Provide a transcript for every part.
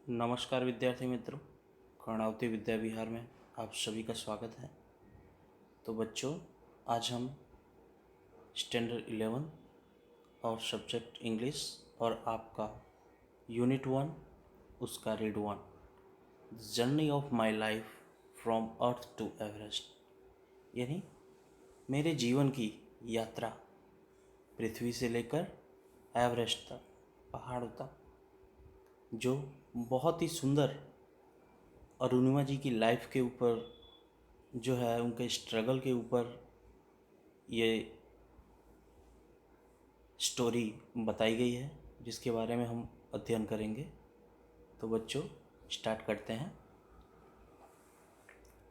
नमस्कार विद्यार्थी मित्रों, कर्णावती विद्या विहार में आप सभी का स्वागत है। तो बच्चों, आज हम स्टैंडर्ड 11 और सब्जेक्ट इंग्लिश और आपका यूनिट 1 उसका read 1 journey of my life from earth to Everest, यानी मेरे जीवन की यात्रा पृथ्वी से लेकर एवरेस्ट तक, पहाड़ों तक, जो बहुत ही सुंदर अरुणिमा जी की लाइफ के ऊपर जो है, उनके स्ट्रगल के ऊपर ये स्टोरी बताई गई है, जिसके बारे में हम अध्ययन करेंगे। तो बच्चों, स्टार्ट करते हैं।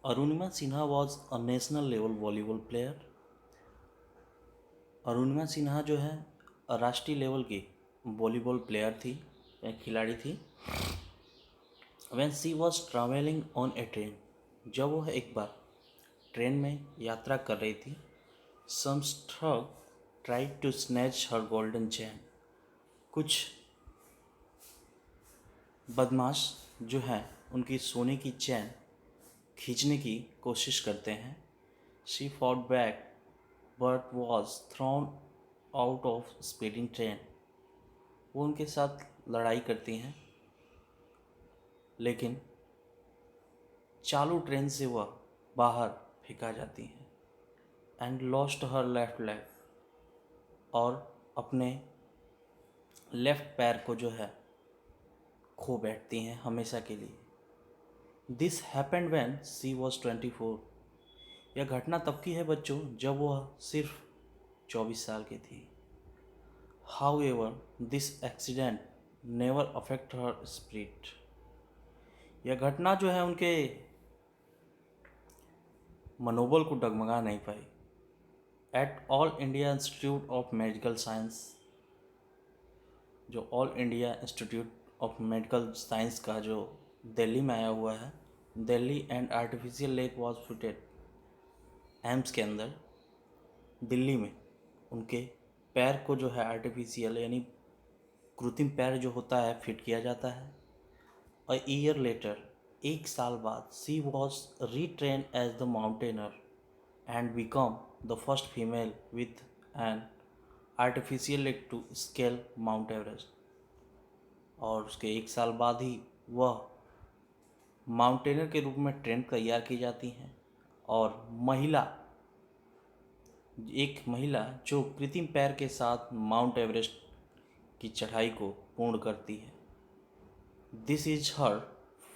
Arunima Sinha was a national level volleyball player. Arunima Sinha जो है राष्ट्रीय लेवल की वॉलीबॉल प्लेयर थी या खिलाड़ी थी। When she was travelling on A train, जब वह एक बार ट्रेन में यात्रा कर रही थी, सम स्ट्रग tried to snatch her golden chain, कुछ बदमाश जो हैं उनकी सोने की चैन खींचने की कोशिश करते हैं। She fought back but was thrown out of speeding train, वो उनके साथ लड़ाई करती हैं, लेकिन चालू ट्रेन से वह बाहर फेंका जाती हैं। And lost her left leg, और अपने लेफ्ट पैर को जो है खो बैठती हैं हमेशा के लिए। This happened when she was 24, यह घटना तब की है बच्चों जब वह सिर्फ 24 साल की थी। However this accident never affect her spirit, यह घटना जो है उनके मनोबल को डगमगा नहीं पाई। At all India institute of medical science, जो all India institute of medical science का जो दिल्ली में आया हुआ है, Delhi and artificial leg was fitted, AIIMS के अंदर दिल्ली में उनके पैर को जो है आर्टिफिशियल यानी कृत्रिम पैर जो होता है फिट किया जाता है। अ ईयर लेटर, एक साल बाद, she was retrain as the mountaineer and become the first female with an artificial leg to scale Mount Everest, और उसके एक साल बाद ही वह माउंटेनर के रूप में ट्रेन तैयार की जाती हैं, और एक महिला जो कृत्रिम पैर के साथ माउंट एवरेस्ट की चढ़ाई को पूर्ण करती है। This is her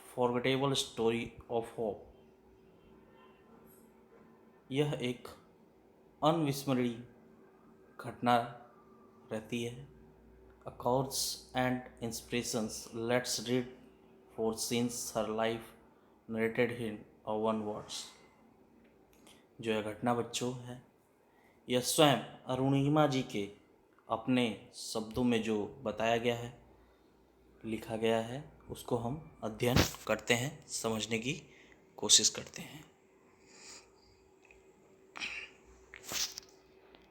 forgettable story of hope, यह एक अविस्मरणीय घटना रहती है। Accords and inspirations, let's read four scenes her life narrated in one words, जो यह घटना बच्चों है, यह स्वयं अरुणिमा जी के अपने शब्दों में जो बताया गया है, लिखा गया है, उसको हम अध्ययन करते हैं, समझने की कोशिश करते हैं।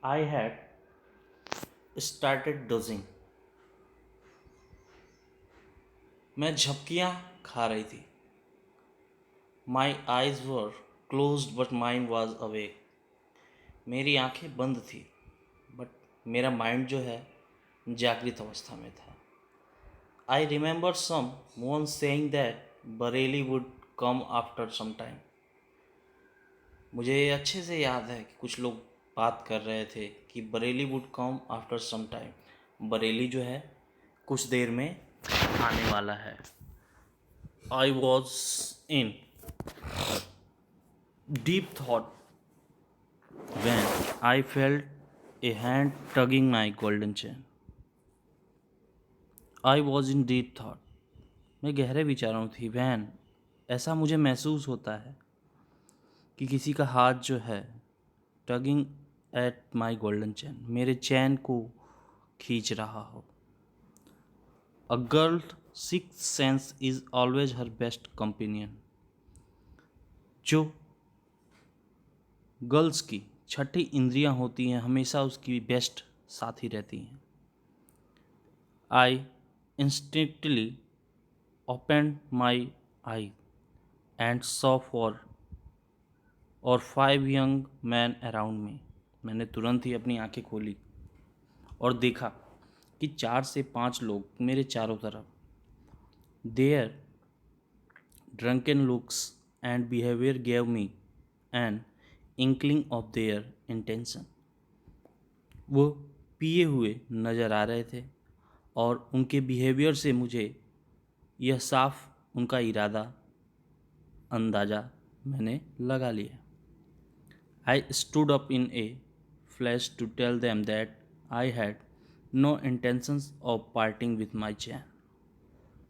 आई हैड स्टार्टेड डोजिंग, मैं झपकियाँ खा रही थी। My eyes were closed but mind was awake, मेरी आंखें बंद थी बट मेरा माइंड जो है जागृत अवस्था में था। I remember someone saying that Bareilly would come after some time, मुझे अच्छे से याद है कि कुछ लोग बात कर रहे थे कि Bareilly would come after some time, Bareilly जो है कुछ देर में आने वाला है। I was in deep thought when I felt a hand tugging my golden chain. I was in deep thought, मैं गहरे विचारों थी। when, ऐसा मुझे महसूस होता है कि किसी का हाथ जो है tugging at my golden chain, मेरे चैन को खींच रहा हो। A girl's sixth sense is always her best companion, जो गर्ल्स की छठी इंद्रियां होती हैं हमेशा उसकी बेस्ट साथी रहती हैं। आई इंस्टिंक्टली opened my eye and saw four or five young men around me. मैंने तुरंत ही अपनी आंखें खोली और देखा कि 4 से 5 लोग मेरे चारों तरफ. Their drunken looks and behavior gave me an inkling of their intention. वो पिए हुए नज़र आ रहे थे और उनके बिहेवियर से मुझे यह साफ उनका इरादा अंदाज़ा मैंने लगा लिया. I stood up in a flash to tell them that I had no intentions of parting with my chain.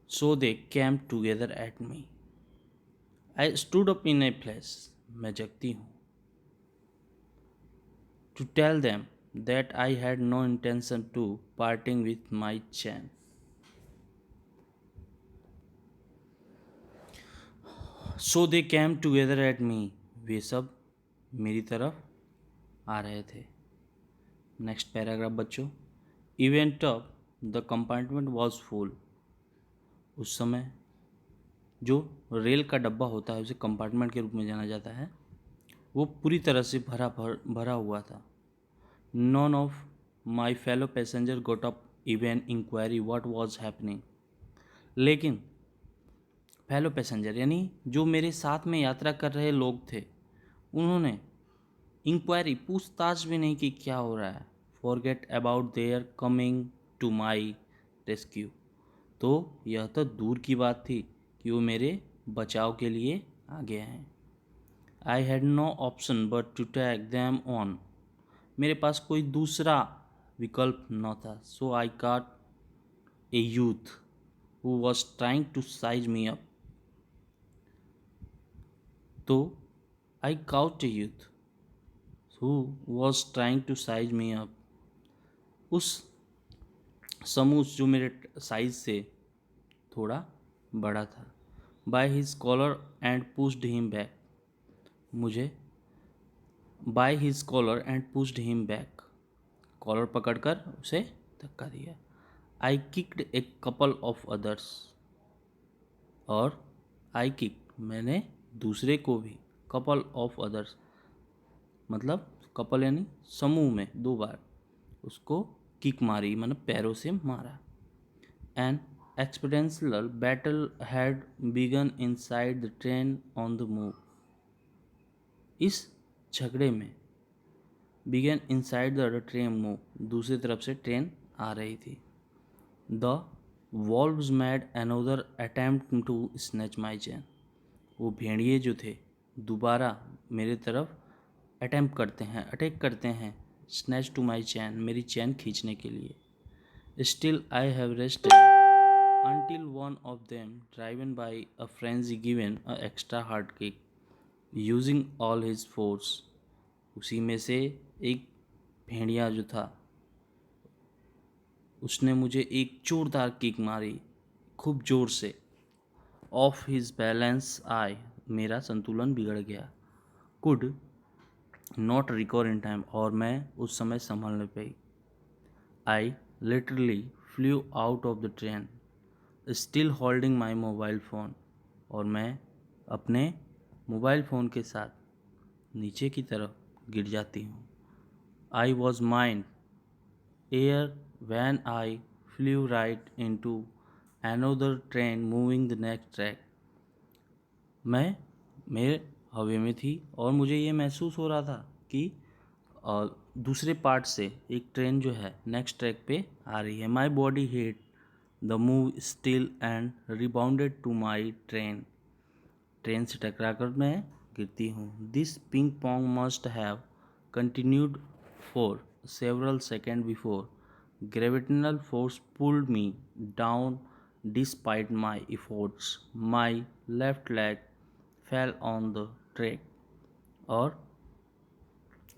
So they came together at me. I stood up in a flash. मैं जगती हूँ. To tell them that I had no intention to parting with my chain. So they came together at me. वे सब मेरी तरफ आ रहे थे. Next paragraph बच्चों. Event of the compartment was full. उस समय जो रेल का डब्बा होता है उसे कंपार्टमेंट के रूप में जाना जाता है, वो पूरी तरह से भरा हुआ था. None of my fellow passenger got up even inquiry what was happening. लेकिन फेलो पैसेंजर यानी जो मेरे साथ में यात्रा कर रहे लोग थे, उन्होंने इंक्वायरी पूछताछ भी नहीं कि क्या हो रहा है. Forget about their coming to my rescue. तो यह तो दूर की बात थी कि वो मेरे बचाव के लिए आ गए हैं. I had no option but to tag them on. मेरे पास कोई दूसरा विकल्प न था. So I caught a youth who was trying to size me up. तो I caught a youth who was trying to size me up. उस समूह जो मेरे साइज से थोड़ा बड़ा था. By his collar and pushed him back. मुझे by his collar and pushed him back. Collar पकड़कर उसे धक्का दिया. I kicked a couple of others. और आई किक्ड मैंने दूसरे को भी. कपल ऑफ अदर्स मतलब कपल यानी समूह में 2 बार उसको किक मारी, मतलब पैरों से मारा. An existential battle had begun inside the train on the move. इस झगड़े में begun inside the train move, दूसरी तरफ से ट्रेन आ रही थी. The wolves made another attempt to snatch my chain. वो भेड़िए जो थे दोबारा मेरे तरफ अटैक करते हैं स्नैच टू माई चैन, मेरी चैन खींचने के लिए. Still I have rested until one of them, driven by a frenzy, given a extra hard kick, using all his force. उसी में से एक भेड़िया जो था उसने मुझे एक जोरदार किक मारी, खूब जोर से. ऑफ हिज बैलेंस आई, मेरा संतुलन बिगड़ गया. Could not recover in time, और मैं उस समय संभल नहीं पाई. I literally flew out of the train still holding my mobile phone. और मैं अपने मोबाइल फ़ोन के साथ नीचे की तरफ गिर जाती हूँ. I was mid air when I flew right into another train moving the next track. मैं मेरे हवा में थी और मुझे ये महसूस हो रहा था कि दूसरे पार्ट से एक ट्रेन जो है नेक्स्ट ट्रैक पे आ रही है. My body hit the move still and rebounded to my train. Train से टकरा कर मैं गिरती हूँ. This ping pong must have continued for several second before gravitational force pulled me down despite my efforts. My left leg fell on the track. और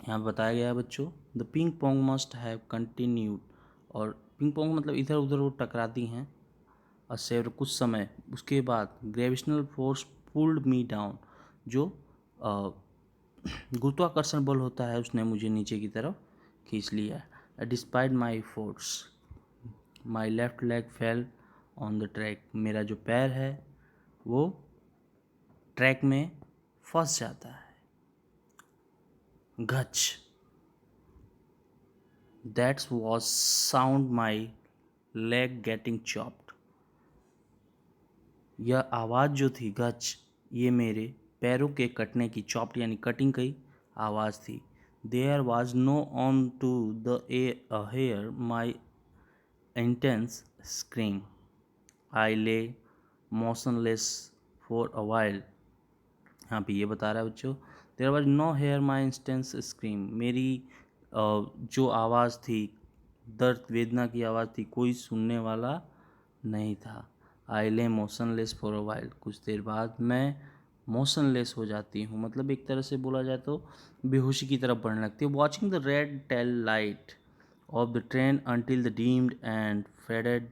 यहाँ बताया गया है बच्चों, the ping pong must have continued. और ping pong मतलब इधर उधर वो टकराती हैं. और सेवर कुछ समय उसके बाद gravitational force pulled me down, जो गुरुत्वाकर्षण बल होता है उसने मुझे नीचे की तरफ खींच लिया. Despite my efforts my left leg fell on the track, मेरा जो पैर है वो ट्रैक में फंस जाता है। गच, that's was sound my leg getting chopped. यह आवाज़ जो थी गच, ये मेरे पैरों के कटने की, चॉप्ड यानी कटिंग की आवाज़ थी। There was no one to the hear my intense scream. I lay motionless for a while. यहाँ पे ये बता रहा है बच्चों, there was no hear my instance scream. मेरी जो आवाज़ थी, दर्द वेदना की आवाज़ थी, कोई सुनने वाला नहीं था। आई lay motionless for a while, कुछ देर बाद मैं मोशनलेस हो जाती हूँ, मतलब एक तरह से बोला जाए तो बेहोशी की तरफ बढ़ने लगती है। Watching the red tail light of the train until the deemed and faded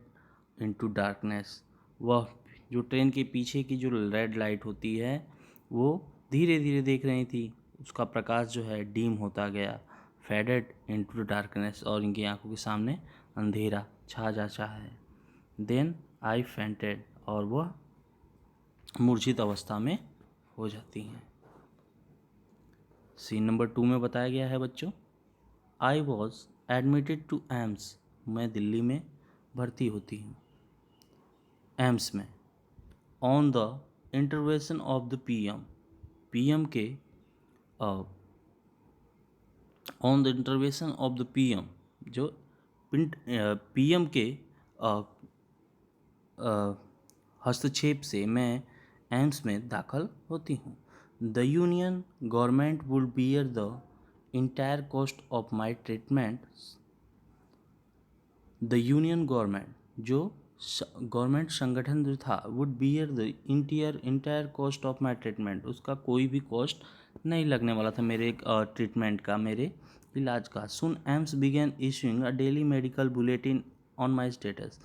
into darkness. वह जो ट्रेन के पीछे की जो रेड लाइट होती है वो धीरे धीरे देख रही थी, उसका प्रकाश जो है डीम होता गया, फेडेड इनटू डार्कनेस, और इनकी आंखों के सामने अंधेरा छा जाता है। देन आई फेंटेड, और वह मूर्छित अवस्था में हो जाती हैं। सीन नंबर 2 में बताया गया है बच्चों, I was admitted to AIIMS. मैं दिल्ली में भर्ती होती हूँ एम्स में। On the intervention of the PM, PM के on the intervention of the PM, जो पीएम के हस्तक्षेप से मैं एम्स में दाखिल होती हूँ। The union government would bear the entire cost of my treatment. The union government, जो गवर्नमेंट संगठन जो था, would bear the entire cost of my treatment, उसका कोई भी कॉस्ट नहीं लगने वाला था मेरे ट्रीटमेंट का, मेरे इलाज का। Soon AIIMS began issuing a daily medical bulletin on my status.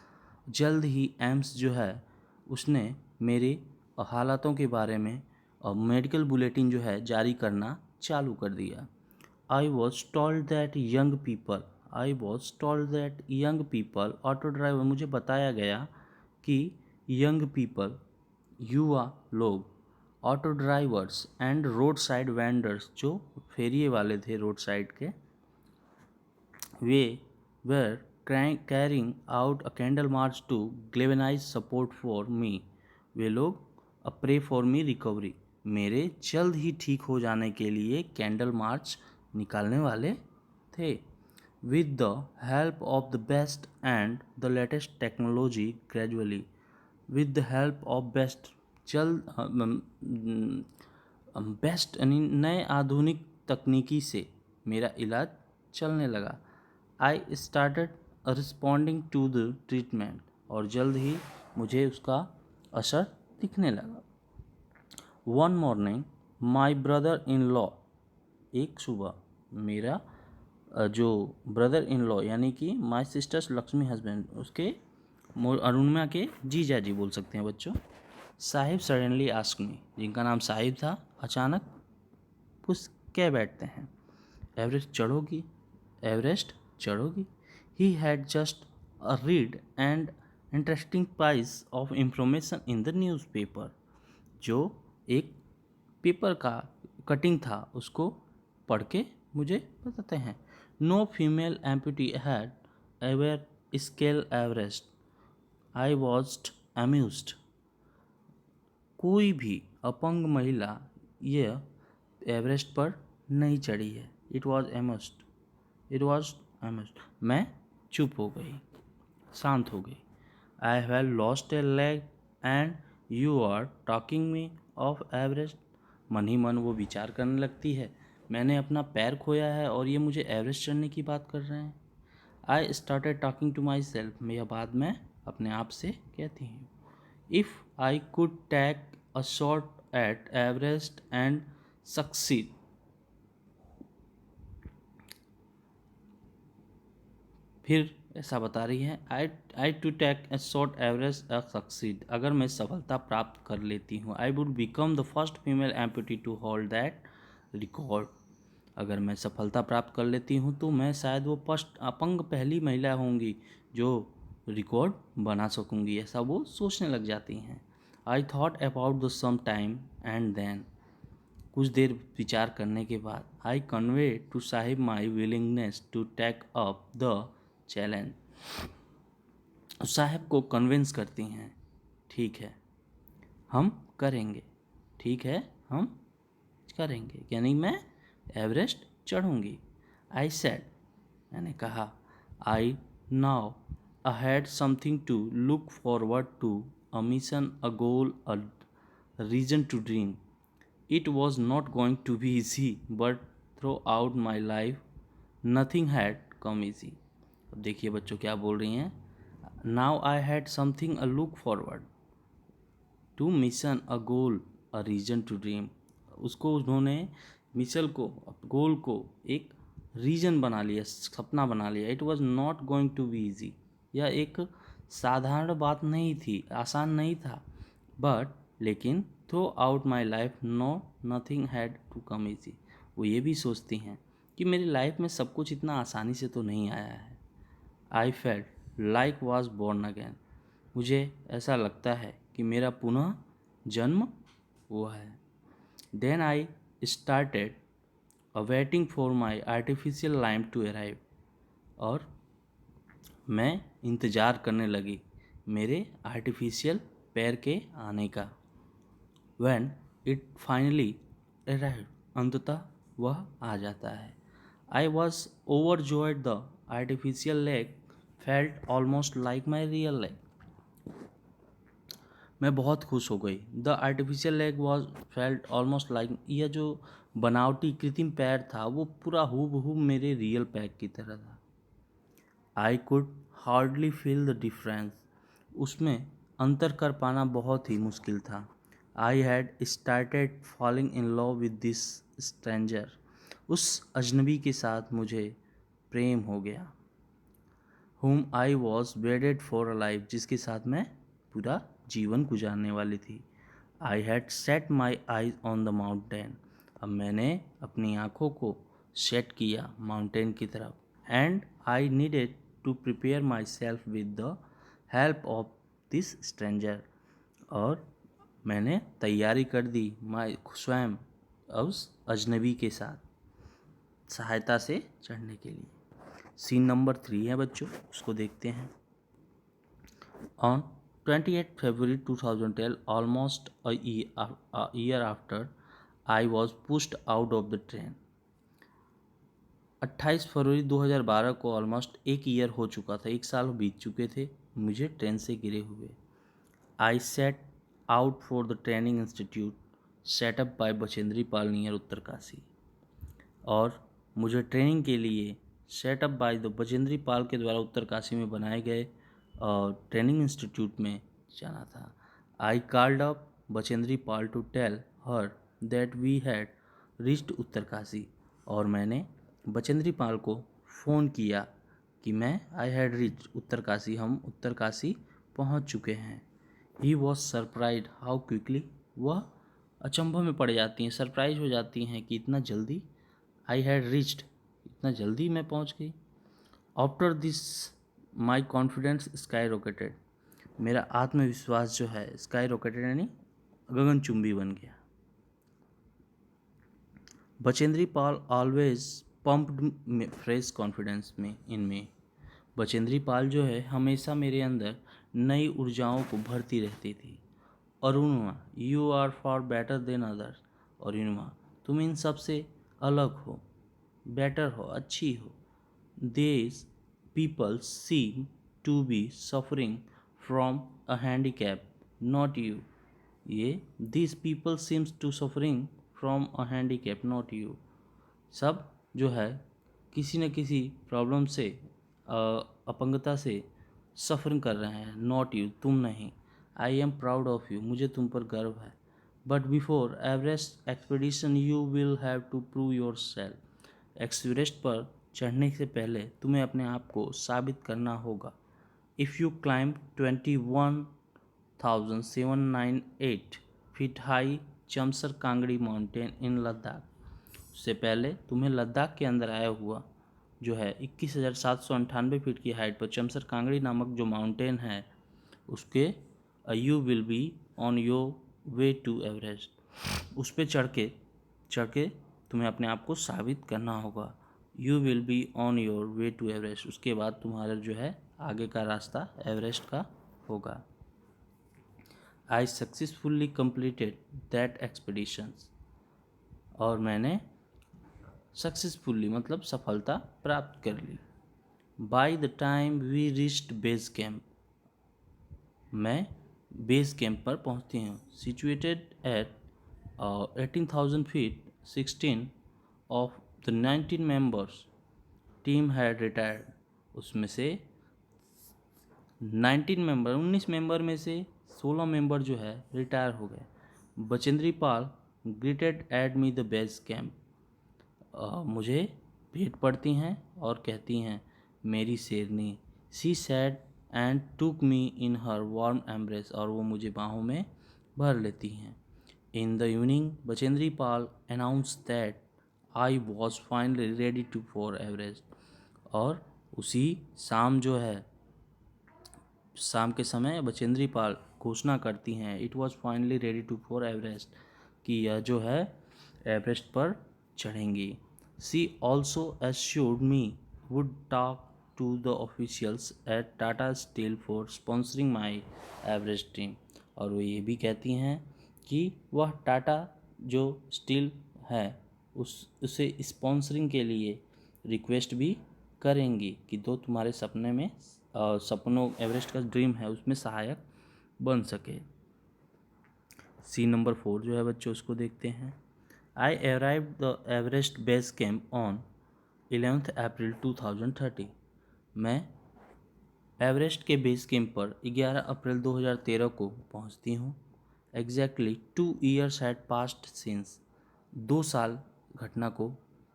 जल्द ही एम्स जो है उसने मेरे हालातों के बारे में मेडिकल बुलेटिन जो है जारी करना चालू कर दिया। I was told that young people, I was told that young people auto driver, मुझे बताया गया कि यंग पीपल, युवा लोग, auto drivers and road side vendors, जो फेरिए वाले थे रोड साइड के, वे were carrying out a candle march to galvanize support for me. वे लोग a pray for me recovery, मेरे जल्द ही ठीक हो जाने के लिए कैंडल मार्च निकालने वाले थे। With the help of the best and the latest technology gradually, with the help of best, जल्द बेस्ट यानी नए आधुनिक तकनीकी से मेरा इलाज चलने लगा। I started responding to the treatment, और जल्द ही मुझे उसका असर दिखने लगा। One morning my brother in law, एक सुबह मेरा जो ब्रदर इन लॉ यानी कि माई सिस्टर्स लक्ष्मी हस्बैंड, उसके अरुणिमा के जीजा जी बोल सकते हैं बच्चों, साहिब सडनली आस्क मी, जिनका नाम साहिब था, अचानक पूछ के बैठते हैं, एवरेस्ट चढ़ोगी, एवरेस्ट चढ़ोगी। He had just read and interesting piece of information in the newspaper, जो एक पेपर का कटिंग था उसको पढ़ के मुझे बताते हैं। No female amputee had ever scale Everest, I was amused. कोई भी अपंग महिला यह एवरेस्ट पर नहीं चढ़ी है। It was a must, it was a must. मैं चुप हो गई, शांत हो गई। I have lost a leg and you are talking me of Everest. मन ही मन वो विचार करने लगती है, मैंने अपना पैर खोया है और ये मुझे एवरेस्ट चढ़ने की बात कर रहे हैं। I started talking to myself, यह बात मैं अपने आप से कहती हूँ। If I could take a shot at Everest and succeed, फिर ऐसा बता रही है, I to take a short Everest succeed, अगर मैं सफलता प्राप्त कर लेती हूँ, I would become the first female amputee to hold that record. अगर मैं सफलता प्राप्त कर लेती हूँ तो मैं शायद वो फर्स्ट अपंग पहली महिला होंगी जो रिकॉर्ड बना सकूँगी, ऐसा वो सोचने लग जाती हैं। I thought about the some time and then, कुछ देर विचार करने के बाद, I convey to Sahib my willingness to take up the challenge, साहब को कन्विंस करती हैं, ठीक है हम करेंगे, ठीक है हम करेंगे, यानी मैं एवरेस्ट चढ़ूंगी। आई सेड, मैंने कहा, I now I had something to look forward to, a mission, a goal, a reason to dream. It was not going to be easy, but throughout my life nothing had come easy. अब देखिए बच्चों क्या बोल रही हैं, now I had something a look forward to, mission, a goal, a reason to dream. उसको उन्होंने mission को, गोल को एक रीजन बना लिया, सपना बना लिया। It was not going to be easy, यह एक साधारण बात नहीं थी, आसान नहीं था, बट लेकिन throughout my life no nothing had to come easy. वो ये भी सोचती हैं कि मेरी लाइफ में सब कुछ इतना आसानी से तो नहीं आया है। I felt like was born again, मुझे ऐसा लगता है कि मेरा पुनः जन्म हुआ है। Then I started waiting for my artificial limb to arrive, और मैं इंतज़ार करने लगी मेरे आर्टिफिशियल पैर के आने का। When it finally arrived, अंततः वह आ जाता है। I was overjoyed, the artificial leg felt almost like my real leg. मैं बहुत खुश हो गई। The artificial leg was felt almost like, यह जो बनावटी कृत्रिम पैर था वो पूरा हूबहू मेरे रियल पैर की तरह था। I could hardly feel the difference, उसमें अंतर कर पाना बहुत ही मुश्किल था। I had started falling in love with this stranger, उस अजनबी के साथ मुझे प्रेम हो गया। whom I was wedded for a life, जिसके साथ मैं पूरा जीवन गुजारने वाली थी। I had set my eyes on the mountain, अब मैंने अपनी आँखों को सेट किया माउंटेन की तरफ। And I needed to prepare myself with the help of this stranger, और मैंने तैयारी कर दी मैं स्वयं उस अजनबी के साथ सहायता से चढ़ने के लिए। सीन नंबर 3 है बच्चों, उसको देखते हैं। On 28 February 2012, almost a year after I was pushed out of the train. 28 फरवरी 2012 को ऑलमोस्ट एक ईयर हो चुका था, एक साल बीत चुके थे मुझे ट्रेन से गिरे हुए। I set out for the training institute setup by Bachendri Pal near Uttarkashi, और मुझे ट्रेनिंग के लिए setup by the Bachendri Pal के द्वारा उत्तरकाशी में बनाए गए ट्रेनिंग इंस्टीट्यूट में जाना था। I called up Bachendri Pal to tell her that we had reached Uttarkashi, और मैंने बचेंद्री पाल को फ़ोन किया कि मैं आई हैड रीच्ड उत्तरकाशी, हम उत्तरकाशी पहुंच चुके हैं। He was surprise how quickly, वह अचंभव में पड़ जाती हैं, सरप्राइज हो जाती हैं कि इतना जल्दी आई हैड रीच्ड, इतना जल्दी मैं पहुंच गई। After this my confidence sky rocketed, मेरा आत्मविश्वास जो है स्काई रॉकेटेड यानी गगनचुंबी बन गया। Bachendri Pal always pumped fresh confidence में इनमें, बचेंद्री पाल जो है हमेशा मेरे अंदर नई ऊर्जाओं को भरती रहती थी। Arunima, you are far better than others, Arunima तुम इन सब से अलग हो, बेटर हो, अच्छी हो। These people seem to be suffering from a handicap, not you. ये these people seems to suffering from a handicap, not you. सब जो है किसी न किसी प्रॉब्लम से, अपंगता से सफरिंग कर रहे हैं, नॉट यू, तुम नहीं। I am proud of you, मुझे तुम पर गर्व है। But before Everest expedition you will have to prove yourself, एक्सपीरेस्ट पर चढ़ने से पहले तुम्हें अपने आप को साबित करना होगा। If you climb 21,798 feet high Chamser Kangri mountain in Ladakh, उससे पहले तुम्हें लद्दाख के अंदर आया हुआ जो है 21,798 फीट की हाइट पर चमसर कांगड़ी नामक जो माउंटेन है उसके you will be on your way to Everest. उस पर चढ़ के तुम्हें अपने आप को साबित करना होगा। You will be on your way to Everest, उसके बाद तुम्हारा जो है आगे का रास्ता एवरेस्ट का होगा। I successfully completed that expeditions, और मैंने सक्सेसफुली मतलब सफलता प्राप्त कर ली। By the time we reached base camp, मैं बेस कैंप पर पहुंचती हूँ। Situated at 18,000 feet, 16 of the 19 members team had retired. उसमें से 19 मेंबर में से 16 मेंबर जो है रिटायर हो गए। Bachendri Pal greeted at me the base camp, मुझे भेंट पड़ती हैं और कहती हैं मेरी शेरनी। She said and took me in her warm embrace, और वो मुझे बाहों में भर लेती हैं। In the evening Bachendri Pal announce that I was finally ready to for Everest, और उसी शाम जो है शाम के समय बचेंद्री पाल घोषणा करती हैं it was finally ready to for Everest, कि यह जो है एवरेस्ट पर चढ़ेंगी। She also assured me would talk to the officials at Tata Steel for sponsoring my Everest team, और वो ये भी कहती हैं कि वह टाटा जो स्टील है उसे स्पॉन्सरिंग के लिए रिक्वेस्ट भी करेंगी कि दो तुम्हारे सपने में सपनों एवरेस्ट का ड्रीम है उसमें सहायक बन सके। सी नंबर 4 जो है बच्चों उसको देखते हैं। आई arrive the Everest base camp on 11 अप्रैल 2030, मैं एवरेस्ट के बेस कैंप पर 11 अप्रैल 2013 को पहुंचती हूँ। Exactly 2 years had passed since, 2 साल घटना को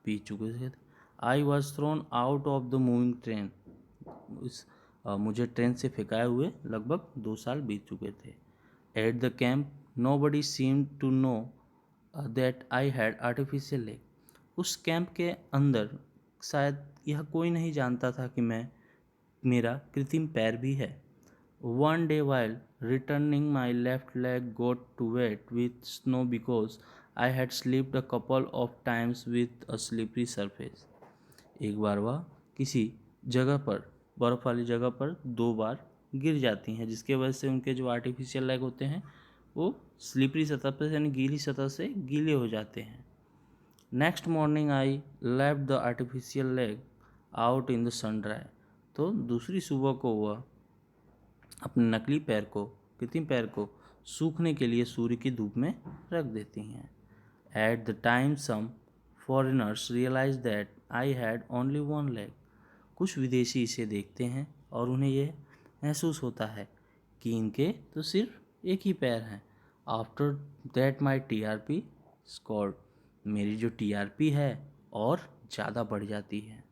बीत चुके थे। I was thrown out of the moving train, मुझे ट्रेन से फेंकाए हुए लगभग 2 साल बीत चुके थे। At the camp nobody seem to know that I had artificial leg, उस कैंप के अंदर शायद यह कोई नहीं जानता था कि मेरा कृत्रिम पैर भी है। One day while returning my left leg got to wet with snow because I had slipped a couple of times with a slippery surface, एक बार वह किसी जगह पर बर्फ़ वाली जगह पर 2 बार गिर जाती हैं, जिसके वजह से उनके जो आर्टिफिशियल लेग होते हैं वो स्लिपरी सतह पर यानी गीली सतह से गीले हो जाते हैं। Next morning I left the artificial leg out in the sun dry, तो दूसरी सुबह को वह अपने नकली पैर को कृत्रिम पैर को सूखने के लिए सूर्य की धूप में रख देती हैं। At the time some foreigners realise that I had only one leg, कुछ विदेशी इसे देखते हैं और उन्हें यह महसूस होता है कि इनके तो सिर्फ एक ही पैर हैं। After that my TRP scored, मेरी जो TRP है और ज़्यादा बढ़ जाती है।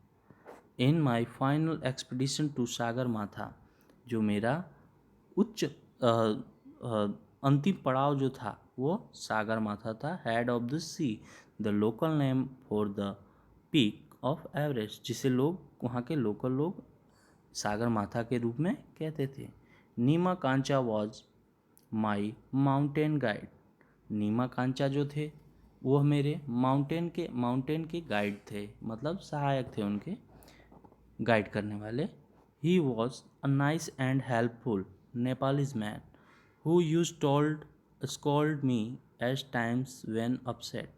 इन माई फाइनल एक्सपीडिशन टू सागर माथा, जो मेरा उच्च अंतिम पड़ाव जो था वो सागर माथा था। Head of the sea, the local name for the peak of Everest, जिसे लोग वहाँ के लोकल लोग सागर माथा के रूप में कहते थे। नीमा कांचा वॉज माई माउंटेन गाइड, नीमा कांचा जो थे वह मेरे माउंटेन के गाइड थे, मतलब सहायक थे उनके गाइड करने वाले। He was a nice and helpful Nepalese man who use told scold me at times when upset,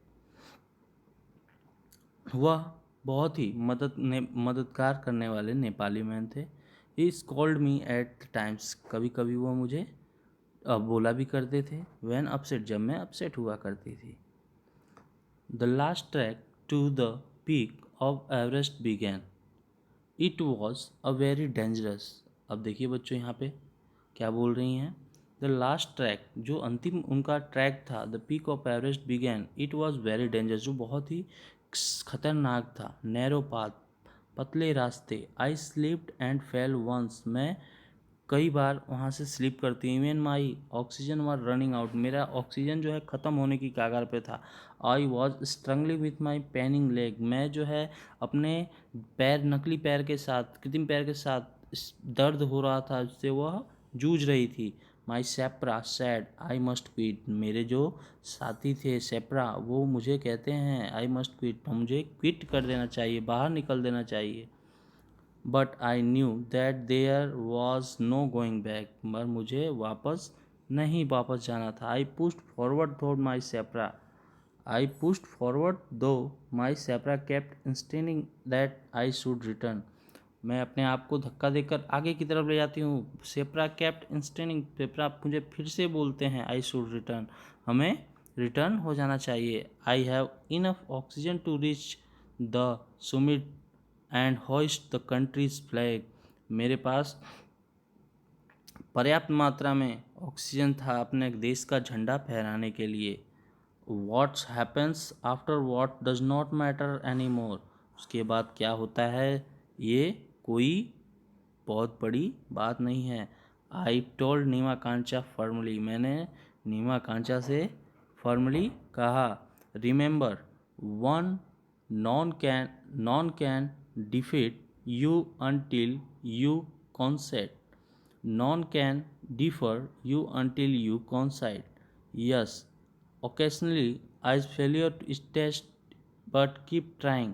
वह बहुत ही मददगार करने वाले नेपाली मैन थे। He scold me at times, कभी कभी वह मुझे बोला भी करते थे। व्हेन अपसेट, जब मैं अपसेट हुआ करती थी। The last track to the peak of Everest began, it was a very dangerous. अब देखिए बच्चों यहाँ पे क्या बोल रही हैं। द लास्ट ट्रैक, जो अंतिम उनका ट्रैक था, the peak of Everest began, it was very dangerous, जो बहुत ही खतरनाक था। नैरो पाथ, पतले रास्ते। I slipped and fell once, मैं कई बार वहाँ से स्लिप करती हूँ। Even my oxygen were running out, मेरा ऑक्सीजन जो है ख़त्म होने की कगार पे था। I was struggling with my paining leg, मैं जो है अपने पैर, नकली पैर के साथ, कृत्रिम पैर के साथ दर्द हो रहा था, उससे वह जूझ रही थी। माई सेप्रा सैड आई मस्ट क्विट, मेरे जो साथी थे सेप्रा, वो मुझे कहते हैं आई मस्ट क्विट, मुझे क्विट कर देना चाहिए, बाहर निकल देना चाहिए। But I knew that there was no going back, पर मुझे वापस जाना था। आई पुश्ड फॉरवर्ड थोड माई सेप्रा, आई पुश्ड फॉरवर्ड दो माई सेप्रा kept insisting that I should return, मैं अपने आप को धक्का देकर आगे की तरफ ले जाती हूँ। सेप्रा केप्ट इंस्टेनिंग, सेप्रा मुझे फिर से बोलते हैं आई शुड रिटर्न, हमें रिटर्न हो जाना चाहिए। I have enough oxygen to reach the summit and hoist the country's flag, मेरे पास पर्याप्त मात्रा में ऑक्सीजन था अपने देश का झंडा फहराने के लिए। What happens after what does not matter anymore, उसके बाद क्या होता है ये कोई बहुत बड़ी बात नहीं है। I told Neema Kancha firmly, मैंने नीमा कांचा से फर्मली कहा। Remember one non can defeat you until you concede, none can defer you until you concede. Yes, occasionally I failure to test but keep trying.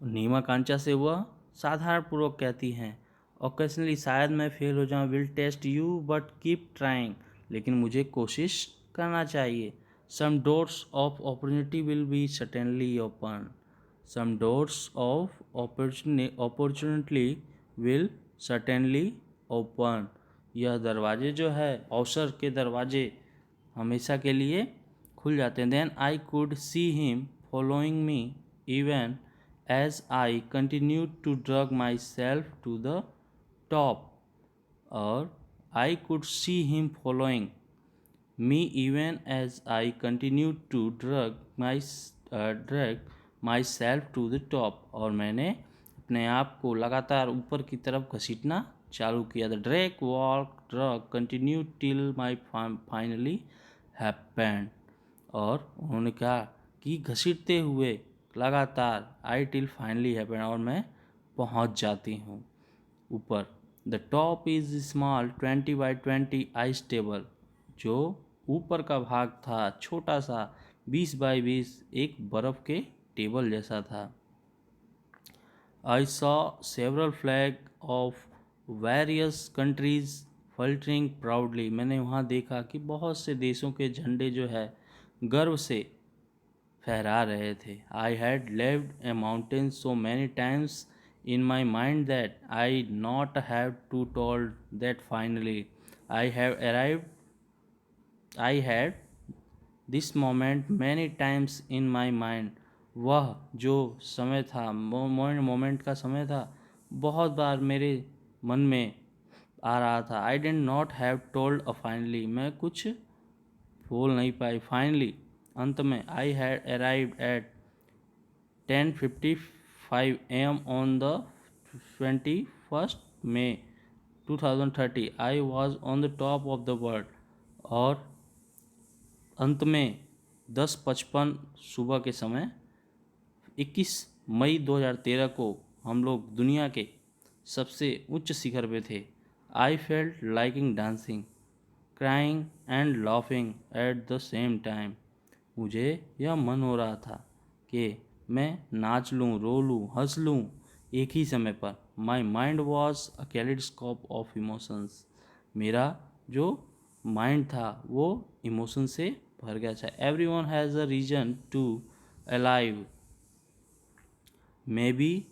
नीमा कांचा से वह साधारण पूर्वक कहती हैं, occasionally शायद मैं फेल हो जाऊँ, will test you but keep trying, लेकिन मुझे कोशिश करना चाहिए। Some doors of opportunity will be certainly open, some doors of opportunity will certainly open, यह दरवाजे जो है, अवसर के दरवाजे हमेशा के लिए खुल जाते हैं। Then I could see him following me even as I continued to drag myself to the top, or I could see him following me even as I continued to drag myself to the top, और मैंने अपने आप को लगातार ऊपर की तरफ घसीटना चालू किया। The drag continued till my finally happened, और उन्होंने कहा कि घसीटते हुए लगातार आई टिल फाइनली हैपन, और मैं पहुंच जाती हूँ ऊपर। The top is small 20x20 ice table, जो ऊपर का भाग था छोटा सा 20x20 एक बर्फ़ के टेबल जैसा था। I saw several flag of various countries fluttering proudly, मैंने वहाँ देखा कि बहुत से देशों के झंडे जो है गर्व से फहरा रहे थे। I had lived a mountain so many times in my mind that I not have to told that finally I have arrived, I had this moment many times in my mind, वह जो समय था, moment का समय था, बहुत बार मेरे मन में आ रहा था। I didn't not have told a finally, मैं कुछ बोल नहीं पाई। फाइनली, अंत में, I had arrived at 10:55 AM on the 21st May 2030, I was on the top of the world, और अंत में 10:55 सुबह के समय 21 मई 2013 को हम लोग दुनिया के सबसे उच्च शिखर पे थे। I felt liking dancing, crying and laughing at the same time, मुझे यह मन हो रहा था कि मैं नाच लूँ, रो लूँ, हंस लूँ एक ही समय पर। My mind was a kaleidoscope of emotions, मेरा जो माइंड था वो इमोशन से भर गया था। Every one has a reason to alive, maybe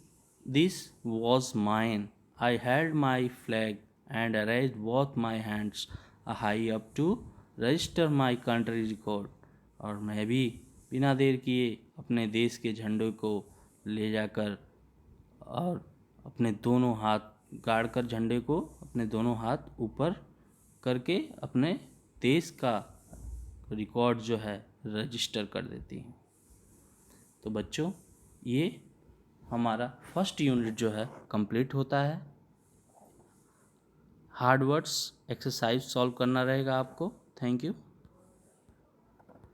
this was mine, I held my flag and raised both my hands high up to register my country record, और मैं भी बिना देर किए अपने देश के झंडे को ले जाकर और अपने दोनों हाथ गाड़ कर झंडे को अपने दोनों हाथ ऊपर करके अपने देश का रिकॉर्ड जो है रजिस्टर कर देती हूँ। तो बच्चों, ये हमारा फर्स्ट यूनिट जो है कंप्लीट होता है। हार्ड वर्ड्स एक्सरसाइज सॉल्व करना रहेगा आपको। Thank you.